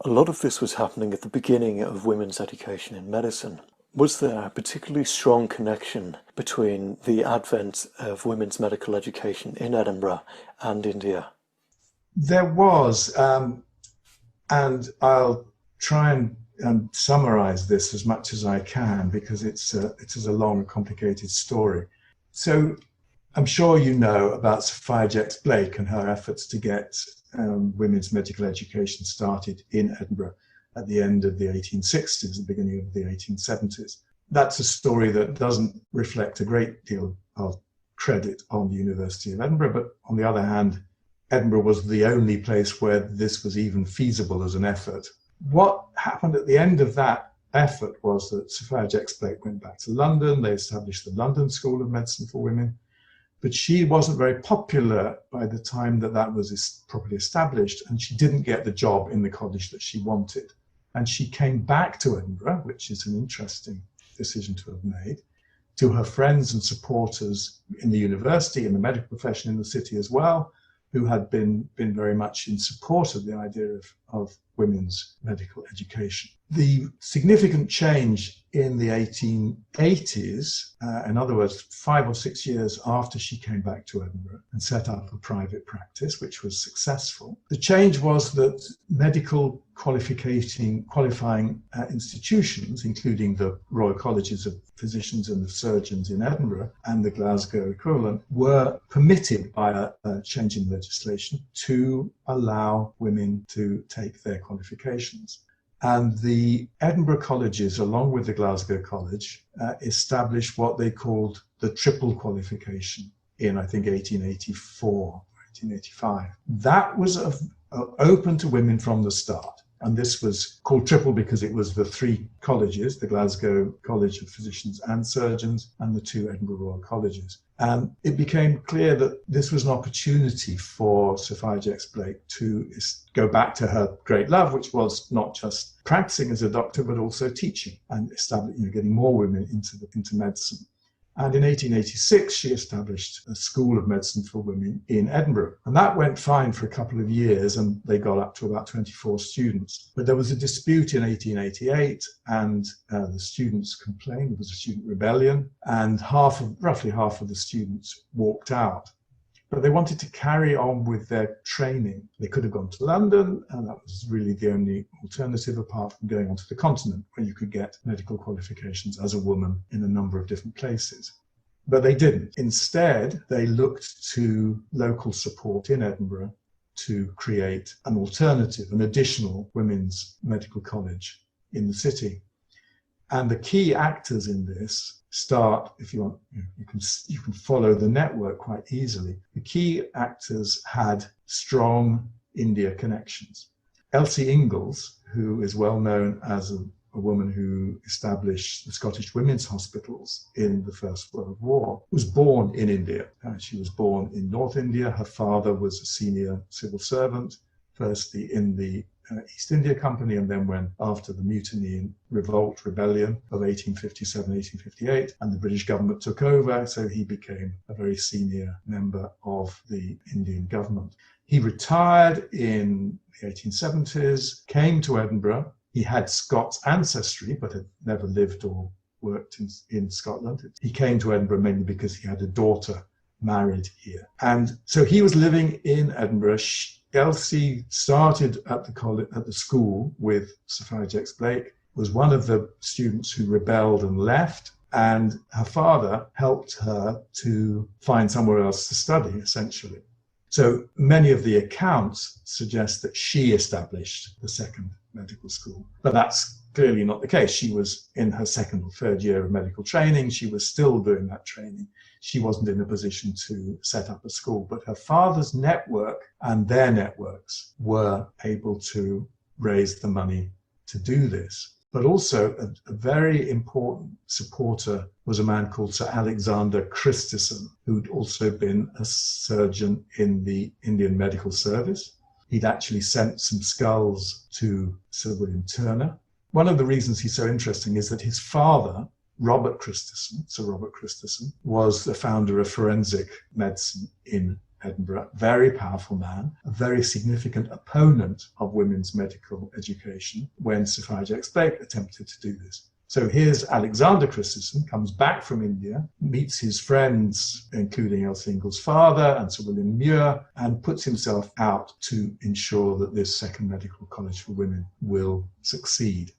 A lot of this was happening at the beginning of women's education in medicine. Was there a particularly strong connection between the advent of women's medical education in Edinburgh and India? There was, and I'll try and summarize this as much as I can because it is a long, complicated story. So I'm sure you know about Sophia Jex-Blake and her efforts to get women's medical education started in Edinburgh at the end of the 1860s, the beginning of the 1870s. That's a story that doesn't reflect a great deal of credit on the University of Edinburgh, but on the other hand, Edinburgh was the only place where this was even feasible as an effort. What happened at the end of that effort was that Sophia Jex-Blake went back to London. They established the London School of Medicine for Women, but she wasn't very popular by the time that was properly established, and she didn't get the job in the college that she wanted. And she came back to Edinburgh, which is an interesting decision to have made, to her friends and supporters in the university, in the medical profession in the city as well, who had been very much in support of the idea of women's medical education. The significant change in the 1880s, in other words, 5 or 6 years after she came back to Edinburgh and set up a private practice, which was successful, the change was that medical qualifying institutions, including the Royal Colleges of Physicians and of Surgeons in Edinburgh and the Glasgow equivalent, were permitted by a change in legislation to allow women to take their qualifications. And the Edinburgh colleges, along with the Glasgow College, established what they called the Triple Qualification in, I think, 1884, 1885. That was open to women from the start. And this was called Triple because it was the 3 colleges, the Glasgow College of Physicians and Surgeons and the 2 Edinburgh Royal Colleges. And it became clear that this was an opportunity for Sophia Jex-Blake to go back to her great love, which was not just practicing as a doctor, but also teaching and getting more women into medicine. And in 1886, she established a School of Medicine for Women in Edinburgh. And that went fine for a couple of years, and they got up to about 24 students. But there was a dispute in 1888, and the students complained. There was a student rebellion, and roughly half of the students walked out. But they wanted to carry on with their training. They could have gone to London, and that was really the only alternative apart from going onto the continent, where you could get medical qualifications as a woman in a number of different places. But they didn't. Instead, they looked to local support in Edinburgh to create an alternative, an additional women's medical college in the city. And the key actors in this start, if you want, you can follow the network quite easily. The key actors had strong India connections. Elsie Inglis, who is well known as a woman who established the Scottish Women's Hospitals in the First World War, was born in India. She was born in North India. Her father was a senior civil servant, firstly in the East India Company, and then when after the mutiny and rebellion of 1857-1858, and the British government took over, so he became a very senior member of the Indian government. He retired in the 1870s, came to Edinburgh. He had Scots ancestry, but had never lived or worked in Scotland. He came to Edinburgh mainly because he had a daughter married here. And so he was living in Edinburgh. Elsie started at the school with Sophia Jex-Blake, was one of the students who rebelled and left, and her father helped her to find somewhere else to study, essentially. So many of the accounts suggest that she established the second medical school, but that's clearly not the case. She was in her 2nd or 3rd year of medical training. She was still doing that training. She wasn't in a position to set up a school, but her father's network and their networks were able to raise the money to do this. But also a very important supporter was a man called Sir Alexander Christensen, who'd also been a surgeon in the Indian Medical Service. He'd actually sent some skulls to Sir William Turner. One of the reasons he's so interesting is that his father, Sir Robert Christensen, was the founder of forensic medicine in Edinburgh, very powerful man, a very significant opponent of women's medical education when Sophia Jex-Blake attempted to do this. So here's Alexander Christensen, comes back from India, meets his friends, including Elsie Inglis' father and Sir William Muir, and puts himself out to ensure that this second medical college for women will succeed.